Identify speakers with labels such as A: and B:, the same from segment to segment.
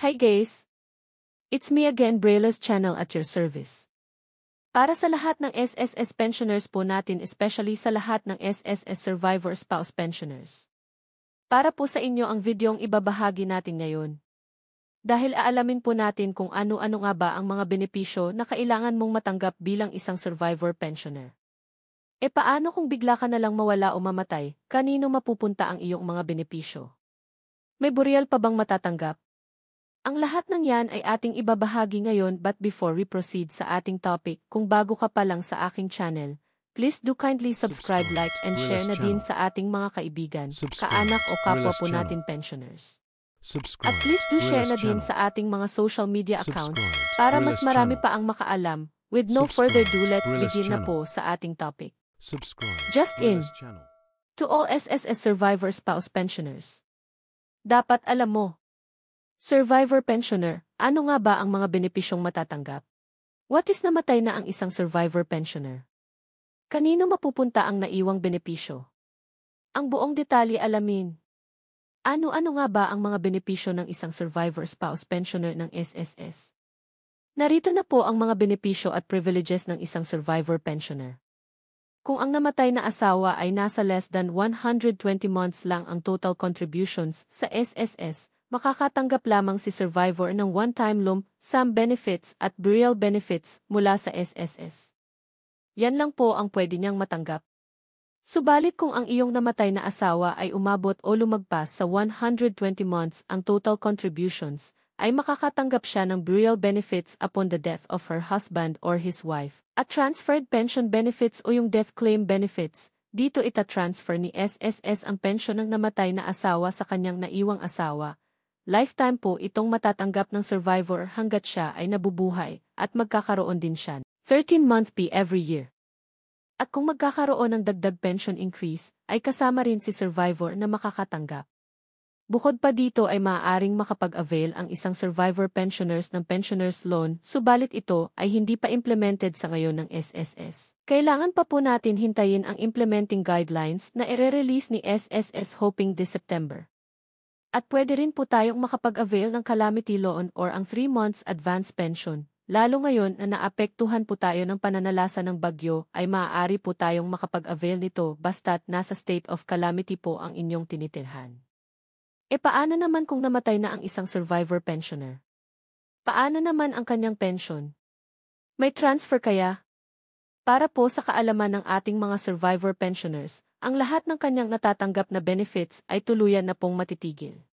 A: Hi guys! It's me again, Brayla's channel at your service. Para sa lahat ng SSS pensioners po natin, especially sa lahat ng SSS survivor spouse pensioners. Para po sa inyo ang videong ibabahagi natin ngayon. Dahil aalamin po natin kung ano-ano nga ba ang mga benepisyo na kailangan mong matanggap bilang isang survivor pensioner. E paano kung bigla ka na lang mawala o mamatay, kanino mapupunta ang iyong mga benepisyo? May burial pa bang matatanggap? Ang lahat ng yan ay ating ibabahagi ngayon, but before we proceed sa ating topic, kung bago ka pa lang sa aking channel, please do kindly subscribe, like, and share na din sa ating mga kaibigan, kaanak o kapwa po natin pensioners. At please do share na din sa ating mga social media accounts para mas marami pa ang makaalam. With no further ado, let's begin na po sa ating topic. Just in. To all SSS survivor spouse pensioners. Dapat alam mo. Survivor pensioner, ano nga ba ang mga benepisyong matatanggap? What is namatay na ang isang survivor pensioner? Kanino mapupunta ang naiwang benepisyo? Ang buong detalye alamin. Ano-ano nga ba ang mga benepisyo ng isang survivor spouse pensioner ng SSS? Narito na po ang mga benepisyo at privileges ng isang survivor pensioner. Kung ang namatay na asawa ay nasa less than 120 months lang ang total contributions sa SSS, makakatanggap lamang si survivor ng one-time lump sum benefits at burial benefits mula sa SSS. Yan lang po ang pwede niyang matanggap. Subalit kung ang iyong namatay na asawa ay umabot o lumagpas sa 120 months ang total contributions, ay makakatanggap siya ng burial benefits upon the death of her husband or his wife, at transferred pension benefits o yung death claim benefits. Dito ita-transfer ni SSS ang pensyon ng namatay na asawa sa kanyang naiwang asawa. Lifetime po itong matatanggap ng survivor hanggat siya ay nabubuhay, at magkakaroon din siya 13-month pay every year. At kung magkakaroon ng dagdag pension increase, ay kasama rin si survivor na makakatanggap. Bukod pa dito ay maaaring makapag-avail ang isang survivor pensioners ng pensioners loan, subalit ito ay hindi pa implemented sa ngayon ng SSS. Kailangan pa po natin hintayin ang implementing guidelines na ire-release ni SSS hoping this September. At pwede rin po tayong makapag-avail ng calamity loan or ang 3 months advance pension. Lalo ngayon na naapektuhan po tayo ng pananalasa ng bagyo, ay maaari po tayong makapag-avail nito basta't nasa state of calamity po ang inyong tinitirhan. E paano naman kung namatay na ang isang survivor pensioner? Paano naman ang kanyang pension? May transfer kaya? Para po sa kaalaman ng ating mga survivor pensioners, ang lahat ng kanyang natatanggap na benefits ay tuluyan na pong matitigil.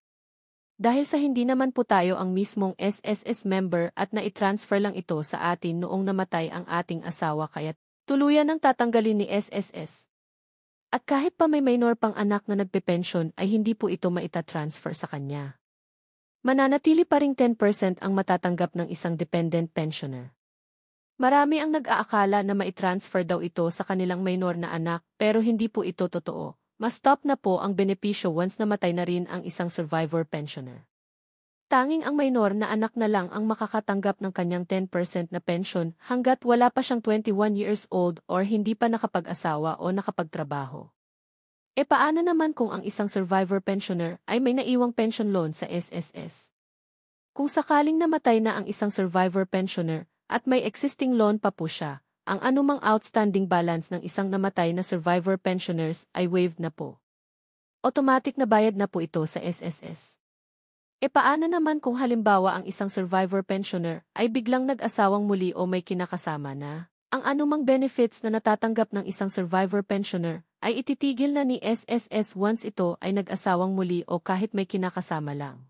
A: Dahil sa hindi naman po tayo ang mismong SSS member at naitransfer lang ito sa atin noong namatay ang ating asawa, kaya tuluyan ang tatanggalin ni SSS. At kahit pa may minor pang anak na nagpe-pension ay hindi po ito maita-transfer sa kanya. Mananatili pa ring 10% ang matatanggap ng isang dependent pensioner. Marami ang nag-aakala na maitransfer daw ito sa kanilang minor na anak, pero hindi po ito totoo. Mas stop na po ang benepisyo once namatay na rin ang isang survivor pensioner. Tanging ang minor na anak na lang ang makakatanggap ng kanyang 10% na pension hanggat wala pa siyang 21 years old or hindi pa nakapag-asawa o nakapagtrabaho. E paano naman kung ang isang survivor pensioner ay may naiwang pension loan sa SSS? Kung sakaling namatay na ang isang survivor pensioner at may existing loan pa po siya, ang anumang outstanding balance ng isang namatay na survivor pensioners ay waived na po. Automatic na bayad na po ito sa SSS. E paano naman kung halimbawa ang isang survivor pensioner ay biglang nag-asawang muli o may kinakasama na? Ang anumang benefits na natatanggap ng isang survivor pensioner ay ititigil na ni SSS once ito ay nag-asawang muli o kahit may kinakasama lang.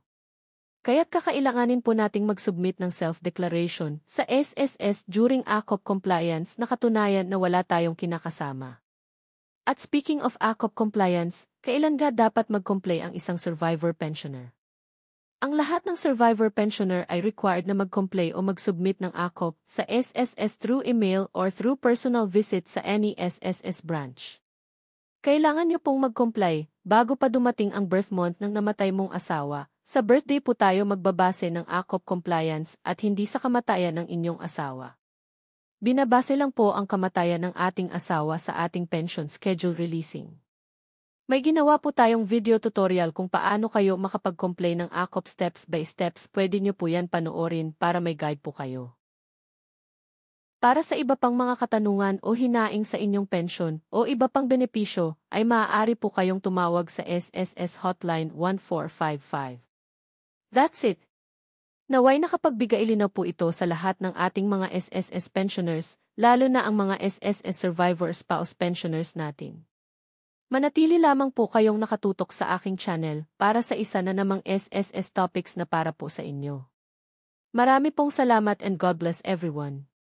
A: Kaya't kakailanganin po nating mag-submit ng self-declaration sa SSS during AKOP compliance na katunayan na wala tayong kinakasama. At speaking of AKOP compliance, kailan ga dapat mag-comply ang isang survivor pensioner? Ang lahat ng survivor pensioner ay required na mag-comply o mag-submit ng AKOP sa SSS through email or through personal visit sa any SSS branch. Kailangan niyo pong mag-comply bago pa dumating ang birth month ng namatay mong asawa. Sa birthday po tayo magbabase ng AKOP compliance at hindi sa kamatayan ng inyong asawa. Binabase lang po ang kamatayan ng ating asawa sa ating pension schedule releasing. May ginawa po tayong video tutorial kung paano kayo makapag-complain ng AKOP steps by steps. Pwede nyo po yan panoorin para may guide po kayo. Para sa iba pang mga katanungan o hinaing sa inyong pensyon o iba pang benepisyo, ay maaari po kayong tumawag sa SSS Hotline 1455. That's it! Naway nakapagbigay linaw po ito sa lahat ng ating mga SSS pensioners, lalo na ang mga SSS survivor spouse pensioners natin. Manatili lamang po kayong nakatutok sa aking channel para sa isa na namang SSS topics na para po sa inyo. Marami pong salamat and God bless everyone.